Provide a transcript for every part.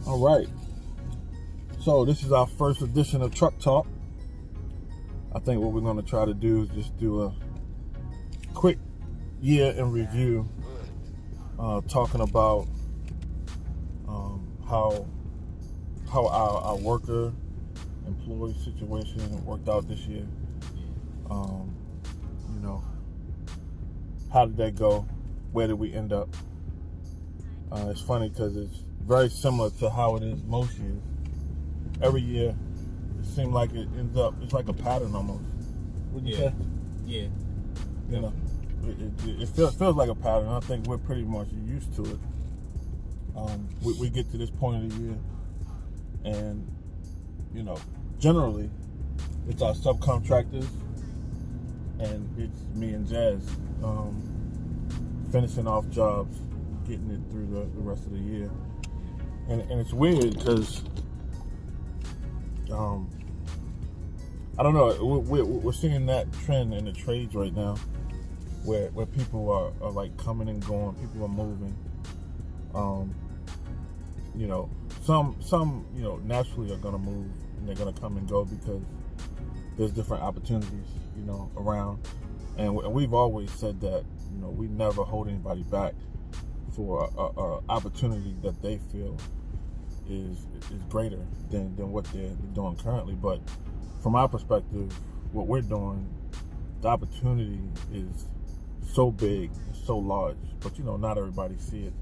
All right. So this is our first edition of Truck Talk. I think what we're going to try to do is just do a quick year in review, talking about how our worker employee situation worked out this year. How did that go? Where did we end up? It's funny because it's very similar to how it is most years. Every year, it seems like it ends up, it's like a pattern almost. Would you say? Yeah. You know, it feels like a pattern. I think we're pretty much used to it. We get to this point of the year, and, generally, it's our subcontractors, and it's me and Jazz finishing off jobs, getting it through the rest of the year. And it's weird because I don't know, we're seeing that trend in the trades right now where people are like coming and going, people are moving. Some naturally are going to move and they're going to come and go because there's different opportunities around, and we've always said that we never hold anybody back for a opportunity that they feel is greater than what they're doing currently. But from our perspective, what we're doing, the opportunity is so big, so large, but not everybody see it.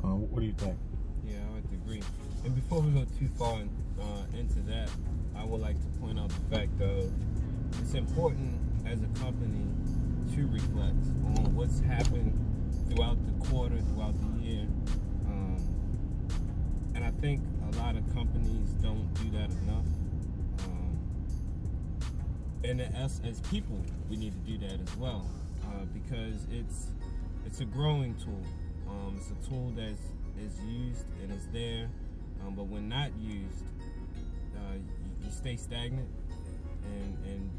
What do you think? Yeah, I would agree. And before we go too far into that, I would like to point out the fact of it's important as a company to reflect on what's happened throughout the quarter, throughout the year. And I think a lot of companies don't do that enough. And us as people, we need to do that as well, because it's a growing tool. It's a tool that is used and is there, but when not used, you stay stagnant in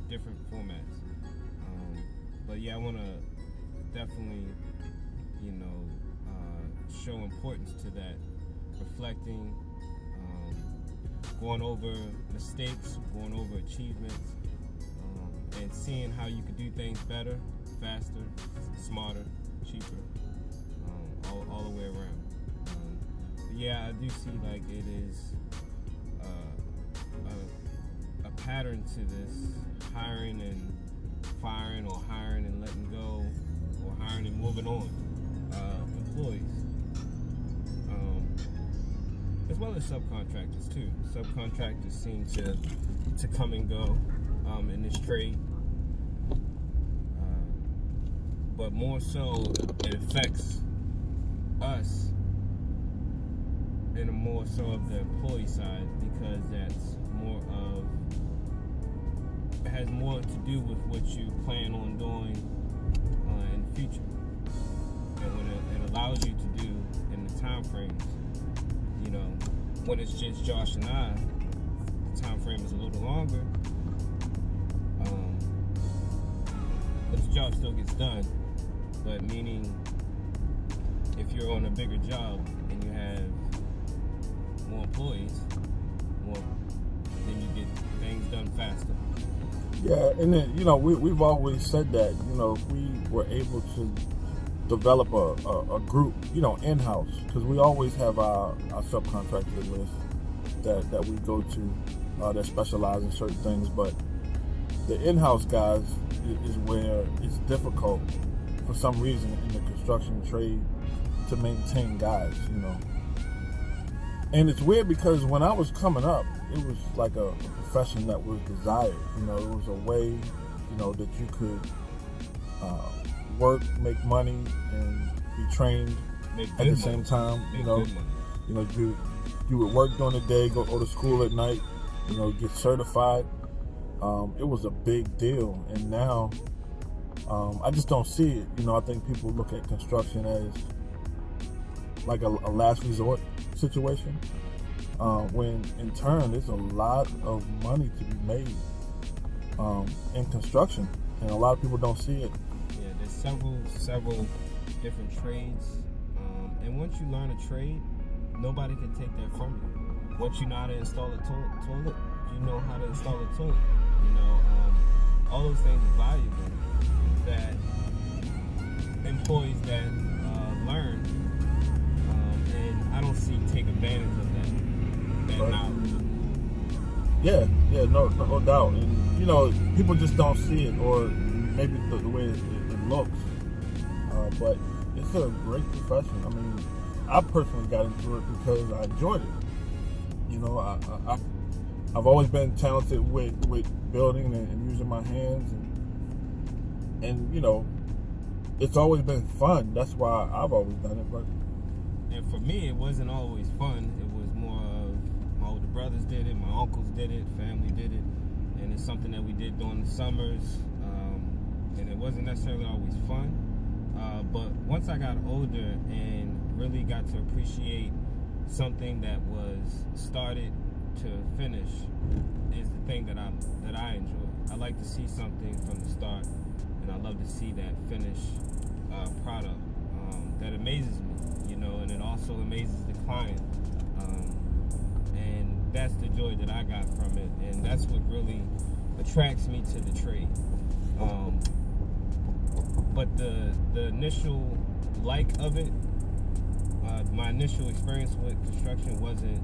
different formats. But yeah, I want to definitely, show importance to that, reflecting, going over mistakes, going over achievements, and seeing how you can do things better, faster, smarter, cheaper, all the way around. But yeah, I do see like it is a pattern to this hiring and firing, or hiring and letting go, or hiring and moving on employees, as well as subcontractors too. Subcontractors seem to come and go in this trade, but more so it affects us in a more so of the employee side, because that's more of, it has more to do with what you plan on doing in the future, and what it allows you to do in the time frames. When it's just Josh and I, the time frame is a little longer, but the job still gets done. But meaning, if you're on a bigger job and you have more employees, then you get things done faster. Yeah, and then we've always said that if we were able to develop a group in-house, because we always have our subcontractor list that we go to that specialize in certain things, but the in-house guys is where it's difficult for some reason in the construction trade to maintain guys, And it's weird because when I was coming up, it was like a profession that was desired. It was a way, that you could work, make money, and be trained at the same time. You would work during the day, go to school at night, get certified. It was a big deal, and now I just don't see it. I think people look at construction as like a last resort situation, when in turn there's a lot of money to be made in construction, and a lot of people don't see it. Yeah, there's several different trades, and once you learn a trade, nobody can take that from you. Once you know how to install a toilet, you know how to install a toilet. All those things are valuable that employees that learn, and I don't see take advantage of that Right. knowledge. Yeah, no doubt. And people just don't see it, or maybe the way it looks. But it's a great profession. I mean, I personally got into it because I enjoyed it. I've always been talented with building and using my hands, and it's always been fun. That's why I've always done it. But And for me, it wasn't always fun. It was more of my older brothers did it, my uncles did it, family did it, and it's something that we did during the summers. And it wasn't necessarily always fun. But once I got older and really got to appreciate something that was started to finish, is the thing that I enjoy. I like to see something from the start, and I love to see that finished product. That amazes me, and it also amazes the client. And that's the joy that I got from it, and that's what really attracts me to the trade. But the initial like of it, my initial experience with construction wasn't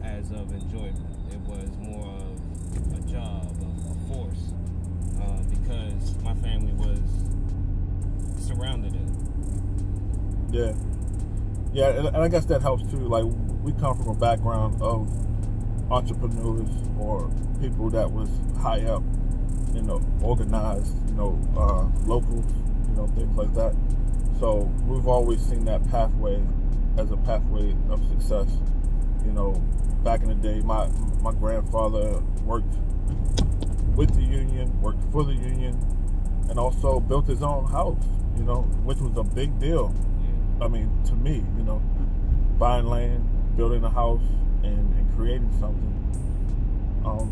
as of enjoyment. It was more of a job, a force, because my family was surrounded in it. Yeah, and I guess that helps too. Like, we come from a background of entrepreneurs or people that was high up, organized, locals, things like that. So we've always seen that pathway as a pathway of success. Back in the day, my grandfather worked with the union, worked for the union, and also built his own house, which was a big deal. I mean, to me, buying land, building a house, and creating something.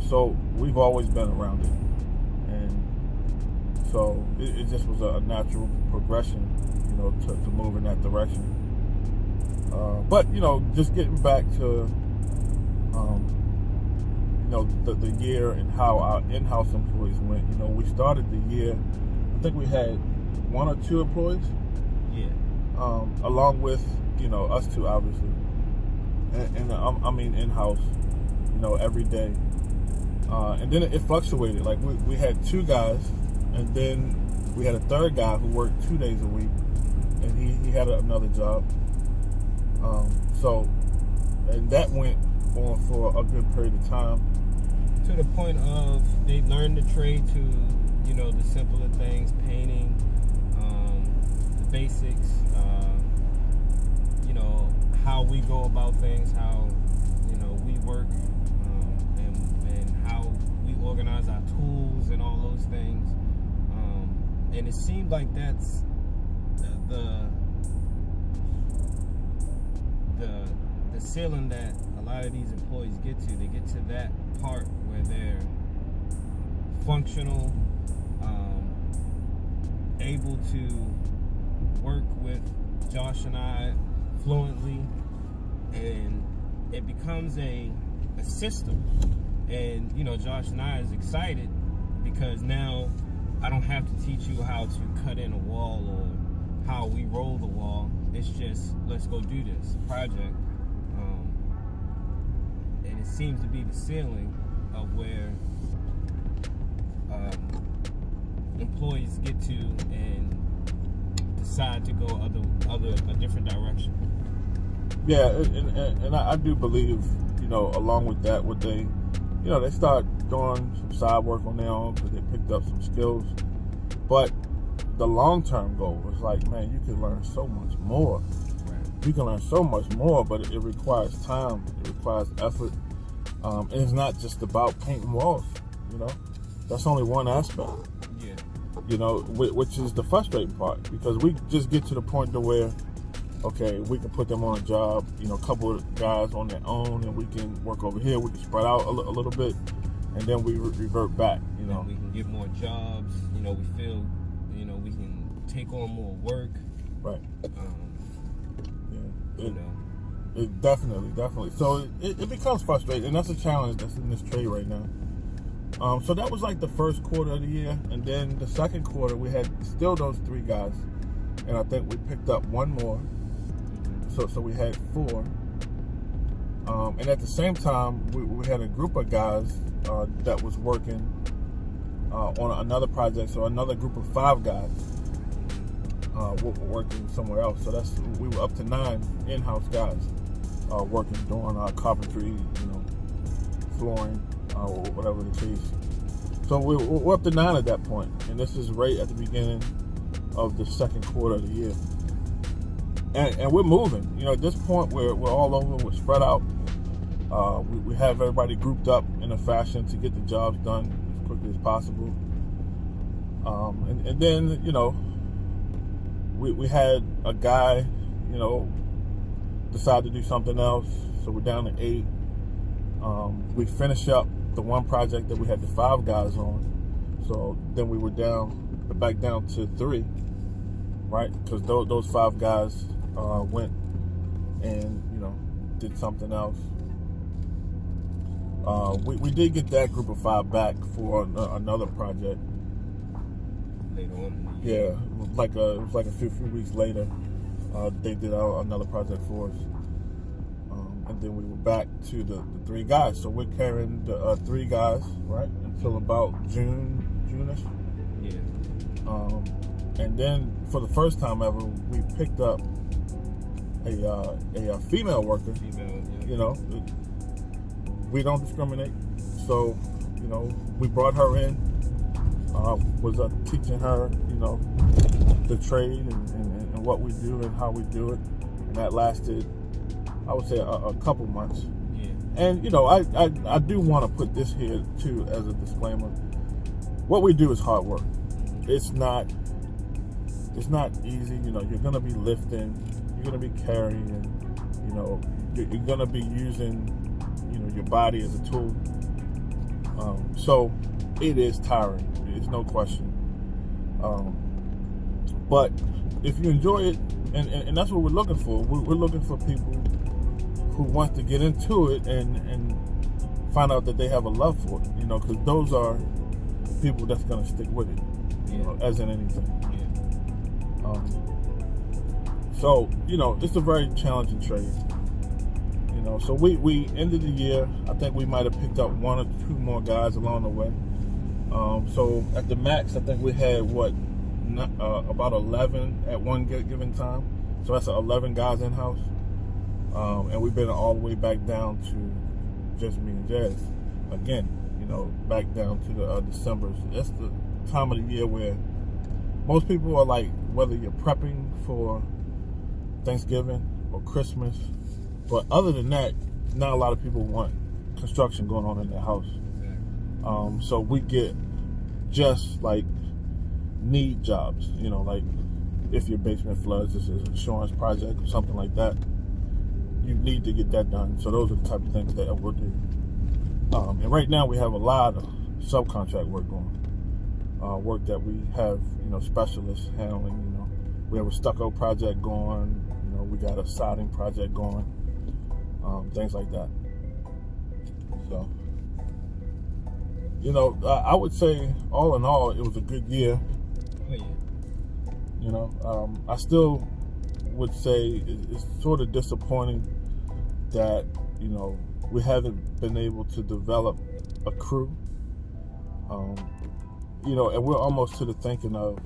So we've always been around it. And so it just was a natural progression, to move in that direction. But, just getting back to, the year and how our in-house employees went. We started the year, I think we had 1 or 2 employees. Yeah. Along with, us two, obviously. And I mean in-house, every day. And then it fluctuated. Like, we had 2 guys, and then we had a 3rd guy who worked 2 days a week, and he had another job. And that went on for a good period of time. To the point of they learned the trade to, the simpler things, painting, the basics, how we go about things, how, we work, and how we organize our tools and all those things. And it seemed like that's the ceiling that a lot of these employees get to. They get to that part where they're functional, able to work with Josh and I fluently, and it becomes a system. And Josh and I is excited because now I don't have to teach you how to cut in a wall or how we roll the wall. It's just, let's go do this project. And it seems to be the ceiling of where employees get to and decide to go a different direction. Yeah, and I do believe, along with that, what they start doing some side work on their own because they picked up some skills. But the long-term goal is like, man, you can learn so much more. Right. You can learn so much more, but it requires time. It requires effort. And it's not just about painting walls, That's only one aspect. Yeah. Which is the frustrating part, because we just get to the point to where, okay, we can put them on a job, a couple of guys on their own, and we can work over here. We can spread out a little bit, and then we revert back, And we can get more jobs. We feel, we can take on more work. Right. Yeah. It definitely. So it becomes frustrating, and that's a challenge that's in this trade right now. So that was like the first quarter of the year, and then the second quarter we had still those 3 guys, and I think we picked up 1 more. So we had 4. And at the same time, we had a group of guys that was working on another project. So another group of 5 guys were working somewhere else. So we were up to 9 in-house guys working, doing carpentry, flooring, or whatever the case. So we're up to 9 at that point, and this is right at the beginning of the second quarter of the year. And we're moving. At this point, we're all over. We're spread out. We have everybody grouped up in a fashion to get the jobs done as quickly as possible. And then, we had a guy, decide to do something else. So we're down to 8. We finished up the one project that we had the 5 guys on. So then we were back down to 3, right? Because those 5 guys went and, did something else. We did get that group of 5 back for another project. Later on. Yeah, it was like a few weeks later. They did another project for us. And then we were back to the 3 guys. So we're carrying the 3 guys, right, until about June-ish. Yeah. And then for the first time ever, we picked up a female worker. Yeah. We don't discriminate. So, we brought her in. Was teaching her, the trade and what we do and how we do it. And that lasted, I would say, a couple months. Yeah. And, I do want to put this here, too, as a disclaimer. What we do is hard work. It's not easy. You're going to be lifting. You're going to be carrying. You're going to be using, your body as a tool. So it is tiring. There's no question. But if you enjoy it, and that's what we're looking for. We're looking for people who want to get into it and find out that they have a love for it. Because those are people that's going to stick with it. As in anything. Yeah. So it's a very challenging trade. So we ended the year. I think we might have picked up 1 or 2 more guys along the way. So at the max, I think we had about 11 at one given time. So that's 11 guys in house, and we've been all the way back down to just me and Jazz again. Back down to the December. That's the time of the year where most people are like, whether you're prepping for Thanksgiving or Christmas. But other than that, not a lot of people want construction going on in their house. So we get just like need jobs, like if your basement floods, this is an insurance project or something like that, you need to get that done. So those are the type of things that we'll do. And right now we have a lot of subcontract work going, work that we have, specialists handling. We have a stucco project going, we got a siding project going. Things like that. So, I would say all in all, it was a good year. Oh, yeah. I still would say it's sort of disappointing that, we haven't been able to develop a crew. And we're almost to the thinking of,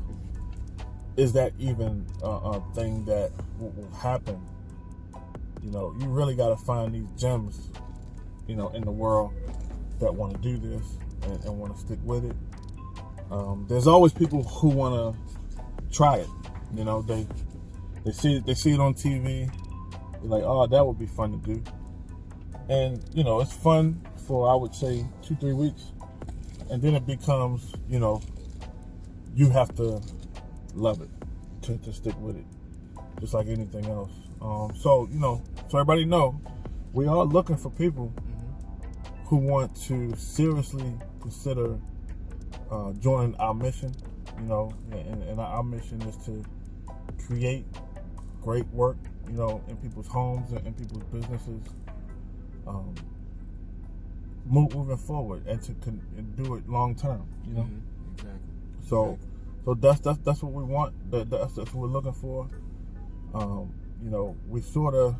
is that even a thing that will happen? You really got to find these gems, in the world that want to do this and want to stick with it. There's always people who want to try it. They see it on TV. They're like, oh, that would be fun to do. And, it's fun for, I would say, 2-3 weeks. And then it becomes, you have to love it to stick with it, just like anything else. So everybody know, we are looking for people who want to seriously consider joining our mission, and our mission is to create great work you know, in people's homes and in people's businesses, moving forward and to do it long term. You know, Exactly. so that's what we want. That's what we're looking for. You know, we sort of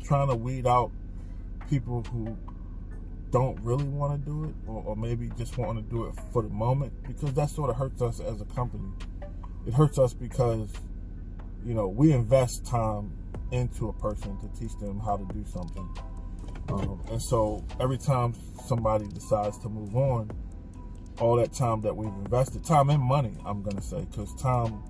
trying to weed out people who don't really want to do it, or maybe just want to do it for the moment, because that sort of hurts us as a company. It hurts us because, you know, we invest time into a person to teach them how to do something. And so every time somebody decides to move on, all that time that we've invested, time and money, I'm going to say, because time,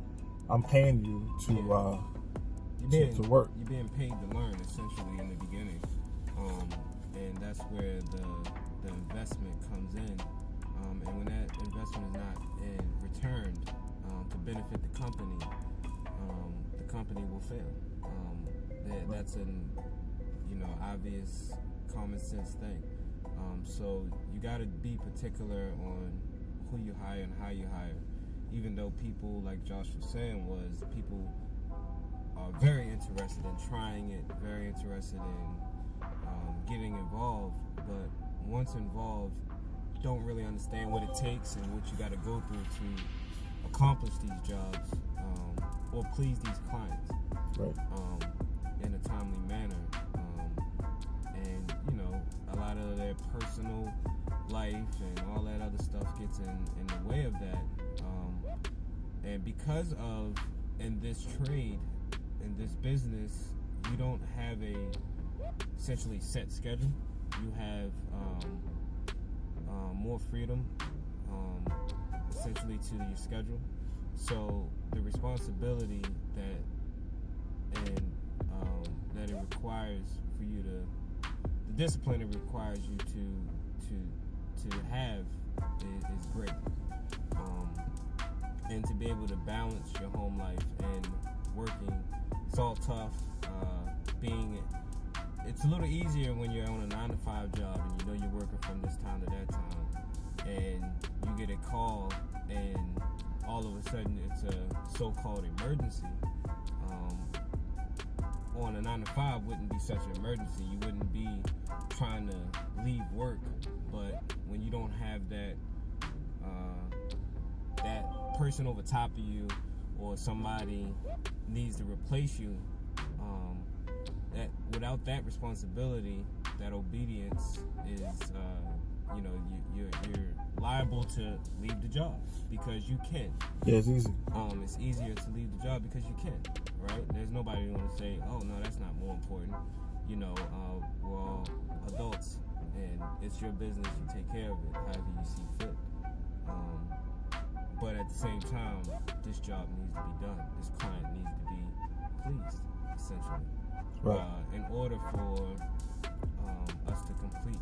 I'm paying you to work. You're being paid to learn, essentially, in the beginning. And that's where the investment comes in. And when that investment is not returned to benefit the company will fail. That's an obvious common sense thing. So you got to be particular on who you hire and how you hire. Even though people, like Josh was saying, people are very interested in trying it, very interested in getting involved, but once involved, don't really understand what it takes and what you got to go through to accomplish these jobs or please these clients in a timely manner. And a lot of their personal life and all that other stuff gets in the way of that. And because of, in this trade, in this business, you don't have a essentially set schedule. You have more freedom essentially to your schedule. So the responsibility that it requires for you the discipline it requires you to have is great. And to be able to balance your home life and working, it's all tough. It's a little easier when you're on a 9-to-5 job and you know you're working from this time to that time, and you get a call and all of a sudden it's a so-called emergency. On a 9-to-5 wouldn't be such an emergency. You wouldn't be trying to leave work, but when you don't have that person over top of you, or somebody needs to replace you, that without that responsibility, that obedience is, you're liable to leave the job because you can. Yeah, it's easy. It's easier to leave the job because you can, right? There's nobody going to say, oh, no, that's not more important. We're all adults, and it's your business. You take care of it however you see fit. But at the same time, this job needs to be done. This client needs to be pleased, essentially. Right. In order for us to complete.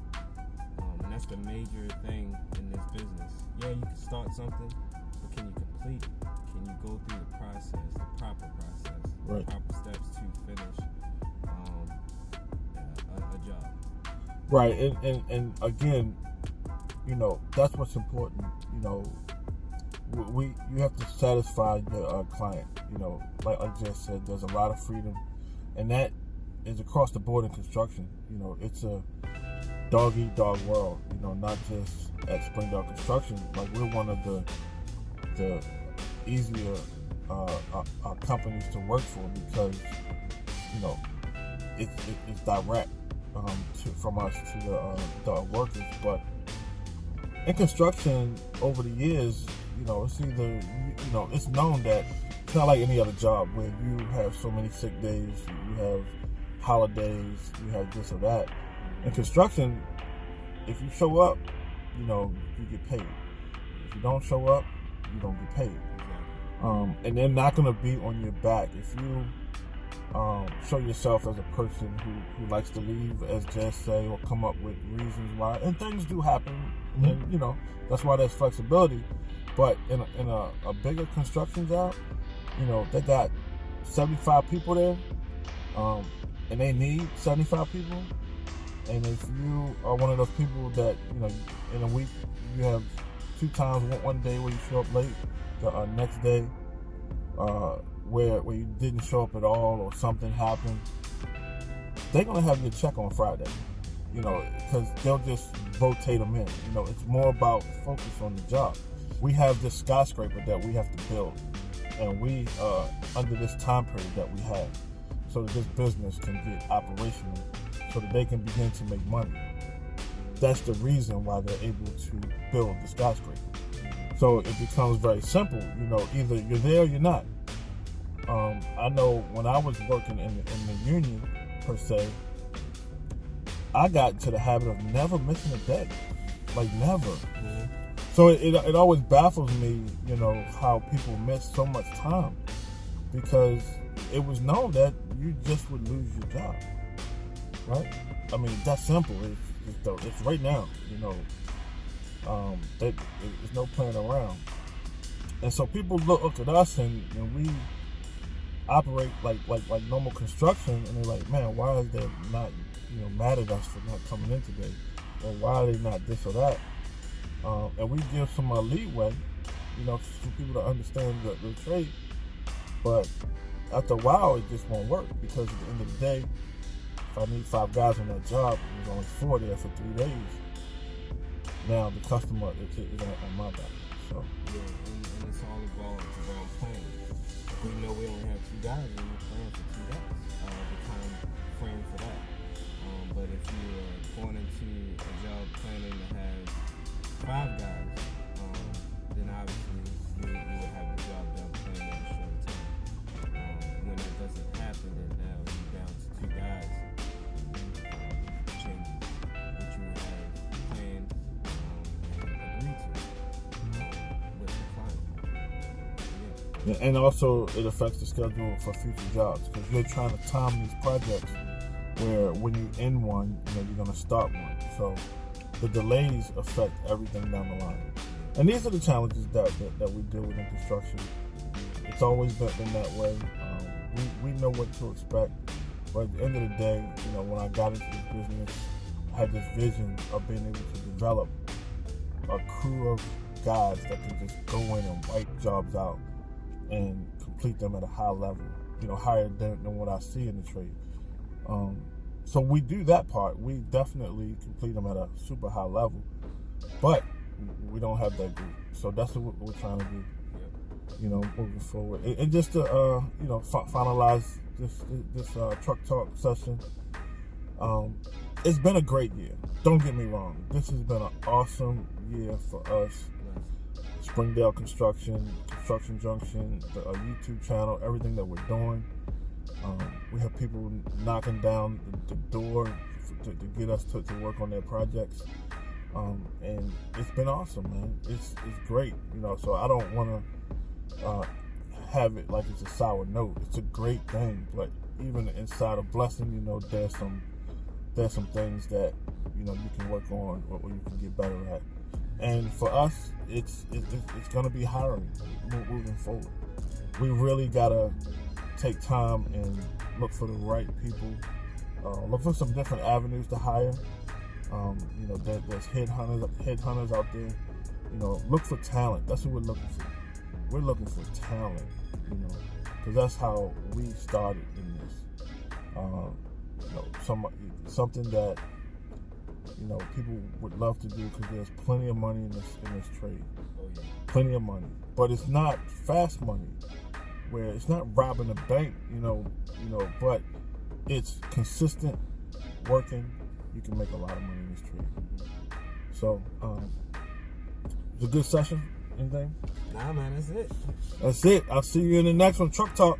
And that's the major thing in this business. Yeah, you can start something, but can you complete it? Can you go through the process, the proper process, the proper steps to finish a job? Right, and again, that's what's important. You have to satisfy your client. Like I just said, there's a lot of freedom, and that is across the board in construction. It's a dog-eat-dog world. Not just at Springdale Construction. Like, we're one of the easier companies to work for because it's direct from us to the workers. But in construction, over the years, it's either it's known that it's not like any other job where you have so many sick days, you have holidays, you have this or that. In construction, if you show up, you get paid. If you don't show up, you don't get paid. And they're not going to be on your back. If you show yourself as a person who likes to leave, as Jess say, or come up with reasons why, and things do happen, and that's why there's flexibility. But in a bigger construction job, they got 75 people there, and they need 75 people. And if you are one of those people that, in a week, you have 2 times, one day where you show up late, the next day, where you didn't show up at all or something happened, they're gonna have your check on Friday. You know, because they'll just rotate them in. You know, it's more about focus on the job. We have this skyscraper that we have to build, and we under this time period that we have, so that this business can get operational, so that they can begin to make money. That's the reason why they're able to build the skyscraper. So it becomes very simple. You know, either you're there or you're not. I know when I was working in the union per se, I got into the habit of never missing a day, like never. Mm-hmm. So it always baffles me, you know, how people miss so much time, because it was known that you just would lose your job, right? I mean, that's simple. It's right now, you know. There's no playing around, and so people look at us and we operate like normal construction, and they're like, man, why is they not, you know, mad at us for not coming in today, or why are they not this or that? And we give some leeway, you know, for people to understand the trade. But after a while, it just won't work, because at the end of the day, if I need 5 guys on that job, and there's only 4 there for 3 days, now the customer is on my back. So yeah, and it's all about planning. We know we only have 2 guys, and we plan for 2 guys. The time frame for that. But if you're going into a job planning to have 5 guys, then obviously you would have the job done planning in a short time. When it doesn't happen, then now you're down to 2 guys. Change what you have planned and agreed to with the client. Yeah, and also it affects the schedule for future jobs, because you're trying to time these projects where when you end one, you know, you're going to start one. So the delays affect everything down the line. And these are the challenges that we deal with in construction. It's always been that way. We know what to expect. But at the end of the day, you know, when I got into this business, I had this vision of being able to develop a crew of guys that can just go in and wipe jobs out and complete them at a high level, you know, higher than what I see in the trade. So we do that part. We definitely complete them at a super high level, but we don't have that group. So that's what we're trying to do, you know, moving forward. And just to, you know, finalize this truck talk session. It's been a great year. Don't get me wrong. This has been an awesome year for us. Springdale Construction Junction, the YouTube channel, everything that we're doing. We have people knocking down the door to get us to work on their projects, and it's been awesome, man. It's great, you know. So I don't want to have it like it's a sour note. It's a great thing, but even inside of blessing, you know, there's some things that, you know, you can work on or you can get better at. And for us, it's going to be hiring moving forward. We really gotta take time and look for the right people. Look for some different avenues to hire. You know, there's headhunters out there. You know, look for talent. That's what we're looking for. We're looking for talent. You know, because that's how we started in this. You know, something that, you know, people would love to do, because there's plenty of money in this trade. Oh, yeah. Plenty of money, but it's not fast money, where it's not robbing a bank, you know, but it's consistent working. You can make a lot of money in this trade. So, it's a good session. Anything? Nah, man, that's it. That's it. I'll see you in the next one. Truck Talk.